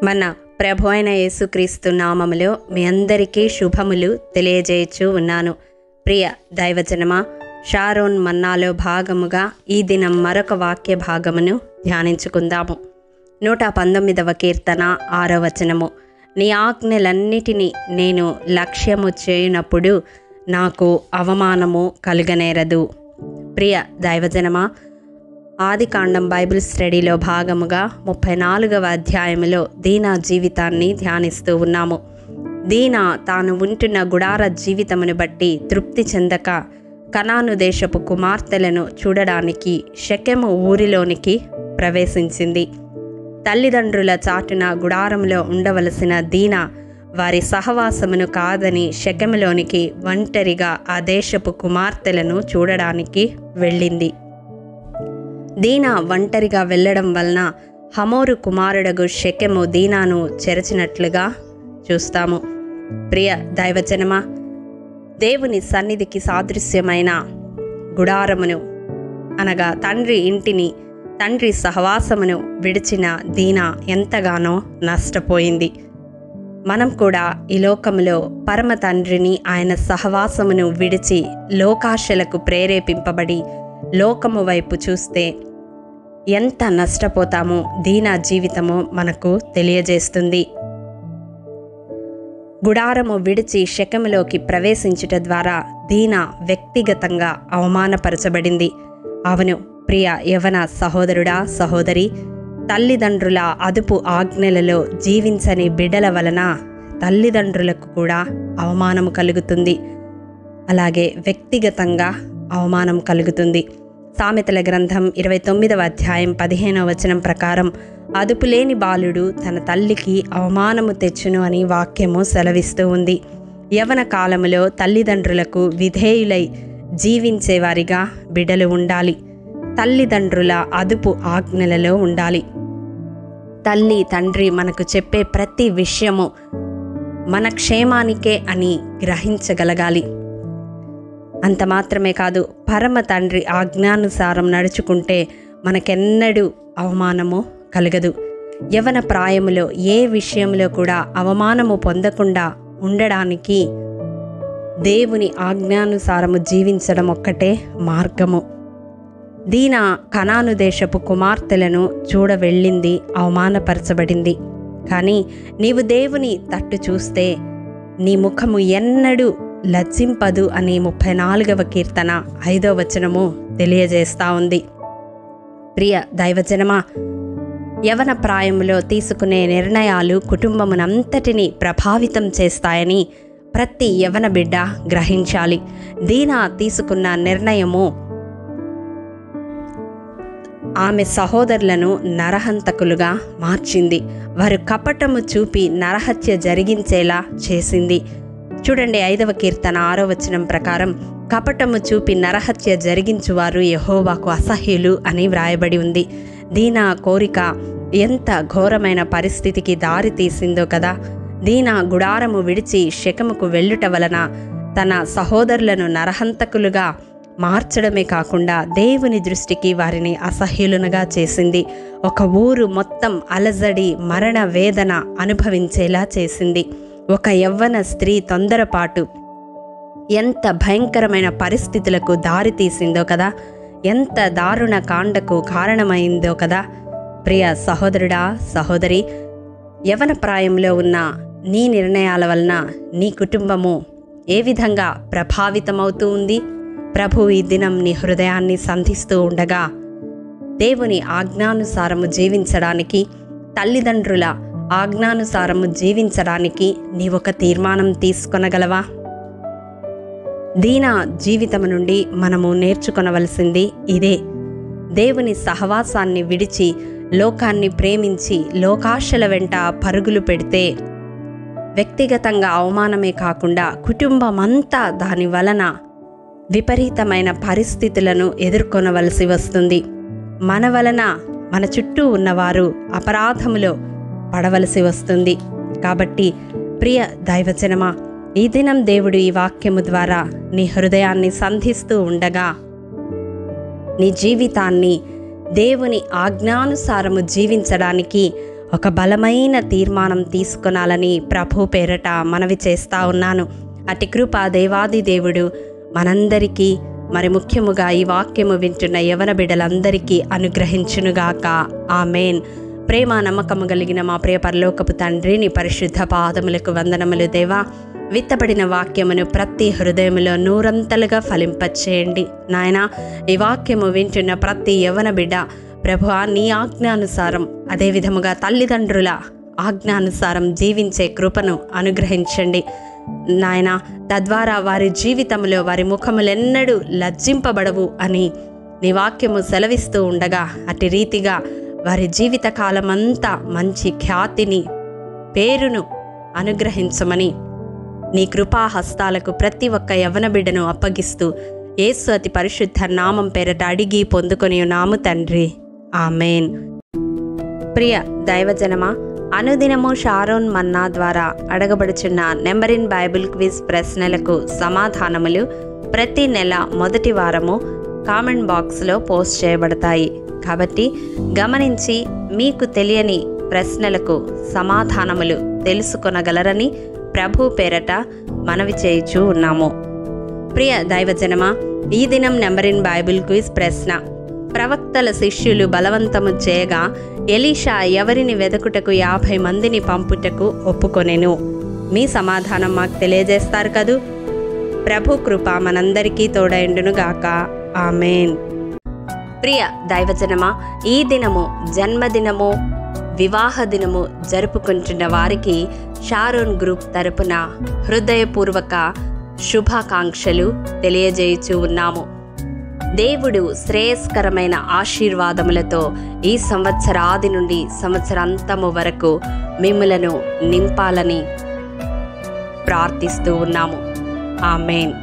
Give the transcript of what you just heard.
మన ప్రభు అయిన యేసుక్రీస్తు నామములో మీ అందరికీ శుభములు తెలియజేయచ్చు ఉన్నాను. ప్రియ దైవజనమా, షారోన్ మన్నాలో భాగముగా ఈ దినం మరొక వాక్య భాగమును ధ్యానించుకుందాము. 119వ కీర్తన 6వ వచనము. నీ ఆజ్ఞలన్నిటినీ నేను లక్ష్యము చేయునప్పుడు నాకు అవమానము కలుగనేరదు. ప్రియ దైవజనమా, ఆదికాండం బైబిల్ స్టడీలో భాగముగా 34వ అధ్యాయములో దీనా జీవితాన్ని ధ్యానిస్తూ ఉన్నాము. దీనా తాను ఉంటున్న గుడార జీవితమును బట్టి తృప్తి చెందక కనాను దేశపు కుమార్తెలను చూడడానికి షెకెము ఊరిలోనికి ప్రవేశించింది. తల్లిదండ్రుల చాటున గుడారంలో ఉండవలసిన దీనా వారి సహవాసమును కాదని షెకెములోనికి ఒంటరిగా ఆ దేశపు కుమార్తెలను చూడడానికి వెళ్ళింది. దీనా ఒంటరిగా వెళ్ళడం వలన హమోరు కుమారుడగు షెకెము దీనాను చెరచినట్లుగా చూస్తాము. ప్రియ దైవజనమా, దేవుని సన్నిధికి సాదృశ్యమైన గుడారమును అనగా తండ్రి ఇంటిని, తండ్రి సహవాసమును విడిచిన దీనా ఎంతగానో నష్టపోయింది. మనం కూడా ఈ లోకములో పరమ తండ్రిని, ఆయన సహవాసమును విడిచి లోకాశలకు ప్రేరేపింపబడి లోకము వైపు చూస్తే ఎంత నష్టపోతామో దీనా జీవితము మనకు తెలియజేస్తుంది. గుడారము విడిచి షెకెములోకి ప్రవేశించుట ద్వారా దీనా వ్యక్తిగతంగా అవమానపరచబడింది. అవును ప్రియ యవన సహోదరుడా, సహోదరి, తల్లిదండ్రుల అదుపు ఆజ్ఞలలో జీవించని బిడ్డల వలన తల్లిదండ్రులకు కూడా అవమానము కలుగుతుంది. అలాగే వ్యక్తిగతంగా అవమానం కలుగుతుంది. సామెతల గ్రంథం 29వ అధ్యాయం 15వ వచనం ప్రకారం అదుపులేని బాలుడు తన తల్లికి అవమానము తెచ్చును అని వాక్యము సెలవిస్తూ ఉంది. యవన కాలములో తల్లిదండ్రులకు విధేయులై జీవించేవారిగా బిడ్డలు ఉండాలి. తల్లిదండ్రుల అదుపు ఆజ్ఞలలో ఉండాలి. తల్లి తండ్రి మనకు చెప్పే ప్రతి విషయము మన క్షేమానికే అని గ్రహించగలగాలి. అంత మాత్రమే కాదు, పరమ తండ్రి ఆజ్ఞానుసారం నడుచుకుంటే మనకెన్నడూ అవమానము కలగదు. యవన ప్రాయములో ఏ విషయంలో కూడా అవమానము పొందకుండా ఉండడానికి దేవుని ఆజ్ఞానుసారము జీవించడం ఒక్కటే మార్గము. దీనా కనాను దేశపు కుమార్తెలను చూడ వెళ్ళింది, అవమానపరచబడింది. కానీ నీవు దేవుని తట్టు చూస్తే నీ ముఖము ఎన్నడూ లజ్జింపదు అని 34వ కీర్తన 5వ వచనము తెలియజేస్తూ ఉంది. ప్రియ దైవజనమా, యవన ప్రాయములో తీసుకునే నిర్ణయాలు కుటుంబమునంతటిని ప్రభావితం చేస్తాయని ప్రతి యవన బిడ్డ గ్రహించాలి. దీనా తీసుకున్న నిర్ణయము ఆమె సహోదరులను నరహంతకులుగా మార్చింది. వారు కపటము చూపి నరహత్య జరిగించేలా చేసింది. చూడండి, 5వ కీర్తన 6వ వచనం ప్రకారం కపటము చూపి నరహత్య జరిగించువారు యెహోవాకు అసహ్యులు అని వ్రాయబడి ఉంది. దీనా కోరిక ఎంత ఘోరమైన పరిస్థితికి దారి తీసిందో కదా. దీనా గుడారము విడిచి షెకెముకు వెళ్ళుట వలన తన సహోదరులను నరహంతకులుగా మార్చడమే కాకుండా దేవుని దృష్టికి వారిని అసహ్యులునగా చేసింది. ఒక ఊరు మొత్తం అలజడి, మరణ వేదన అనుభవించేలా చేసింది. ఒక యవ్వన స్త్రీ తొందరపాటు ఎంత భయంకరమైన పరిస్థితులకు దారి తీసిందో కదా, ఎంత దారుణ కాండకు కారణమైందో కదా. ప్రియ సహోదరుడా, సహోదరి, యవన ప్రాయంలో ఉన్న నీ నిర్ణయాల వలన నీ కుటుంబము ఏ విధంగా ప్రభావితమవుతూ ఉంది? ప్రభు ఈ దినం నీ హృదయాన్ని సంధిస్తూ ఉండగా దేవుని ఆజ్ఞానుసారము జీవించడానికి, తల్లిదండ్రుల ఆజ్ఞానుసారము జీవించడానికి నీవొక తీర్మానం తీసుకొనగలవా? దీనా జీవితము నుండి మనము నేర్చుకొనవలసింది ఇదే. దేవుని సహవాసాన్ని విడిచి లోకాన్ని ప్రేమించి లోకాశల వెంట పరుగులు పెడితే వ్యక్తిగతంగా అవమానమే కాకుండా కుటుంబమంతా దాని వలన విపరీతమైన పరిస్థితులను ఎదుర్కొనవలసి వస్తుంది. మన వలన మన చుట్టూ ఉన్నవారు అపరాధములో పడవలసి వస్తుంది. కాబట్టి ప్రియ దైవజనమా, ఈ దినం దేవుడు ఈ వాక్యము ద్వారా నీ హృదయాన్ని సంధిస్తూ ఉండగా నీ జీవితాన్ని దేవుని ఆజ్ఞానుసారము జీవించడానికి ఒక బలమైన తీర్మానం తీసుకొనాలని ప్రభు పేరట మనవి చేస్తూ ఉన్నాను. అటి కృప దేవాది దేవుడు మనందరికీ, మరి ముఖ్యముగా ఈ వాక్యము వింటున్న యవన బిడ్డలందరికీ అనుగ్రహించునుగాక. ఆమేన్. ప్రేమ నమ్మకము కలిగిన మా ప్రియ పరలోకపు తండ్రి, నీ పరిశుద్ధ పాదములకు వందనములు దేవా. విత్తబడిన వాక్యమును ప్రతి హృదయములో నూరంతలుగా ఫలింపచేయండి నాయనా. ఈ వాక్యము వింటున్న ప్రతి యవన బిడ్డ ప్రభువా, నీ ఆజ్ఞానుసారం, అదేవిధముగా తల్లిదండ్రుల ఆజ్ఞానుసారం జీవించే కృపను అనుగ్రహించండి నాయనా. తద్వారా వారి జీవితంలో వారి ముఖములెన్నడూ లజ్జింపబడవు అని నీ వాక్యము సెలవిస్తూ ఉండగా, అటు రీతిగా వారి జీవిత కాలమంతా మంచి ఖ్యాతిని, పేరును అనుగ్రహించమని నీ కృపా హస్తాలకు ప్రతి ఒక్క యవ్వన బిడ్డను అప్పగిస్తూ యేసు అతి పరిశుద్ధ నామం పేరట అడిగి పొందుకొని ఉన్నాము తండ్రి. ఆమేన్. ప్రియ దైవజనమా, అనుదినము షారోన్ మన్నా ద్వారా అడగబడుచున్న నెంబర్ ఇన్ బైబిల్ క్విజ్ ప్రశ్నలకు సమాధానములు ప్రతి నెల మొదటి వారము కామెంట్ బాక్స్లో పోస్ట్ చేయబడతాయి. కాబట్టి గమనించి మీకు తెలియని ప్రశ్నలకు సమాధానములు తెలుసుకొనగలరని ప్రభు పేరట మనవి చేయుచూ ఉన్నాము. ప్రియ దైవజనమా, ఈ దినం నెంబర్ ఇన్ బైబిల్ క్విజ్ ప్రశ్న: ప్రవక్తల శిష్యులు బలవంతము చేయగా ఎలీషా ఎవరిని వెదకుటకు 50 మందిని పంపుటకు ఒప్పుకొనెను? మీ సమాధానం మాకు తెలియజేస్తారు కదూ. ప్రభు కృప మనందరికీ తోడైండునుగాక. ఆమేన్. ప్రియ దైవజనమా, ఈ దినము జన్మదినము, వివాహ దినము జరుపుకుంటున్న వారికి షారోన్ గ్రూప్ తరపున హృదయపూర్వక శుభాకాంక్షలు తెలియజేయుచూ ఉన్నాము. దేవుడు శ్రేయస్కరమైన ఆశీర్వాదములతో ఈ సంవత్సరాది నుండి సంవత్సరాంతము వరకు మిమ్ములను నింపాలని ప్రార్థిస్తూ ఉన్నాము. ఆమేన్.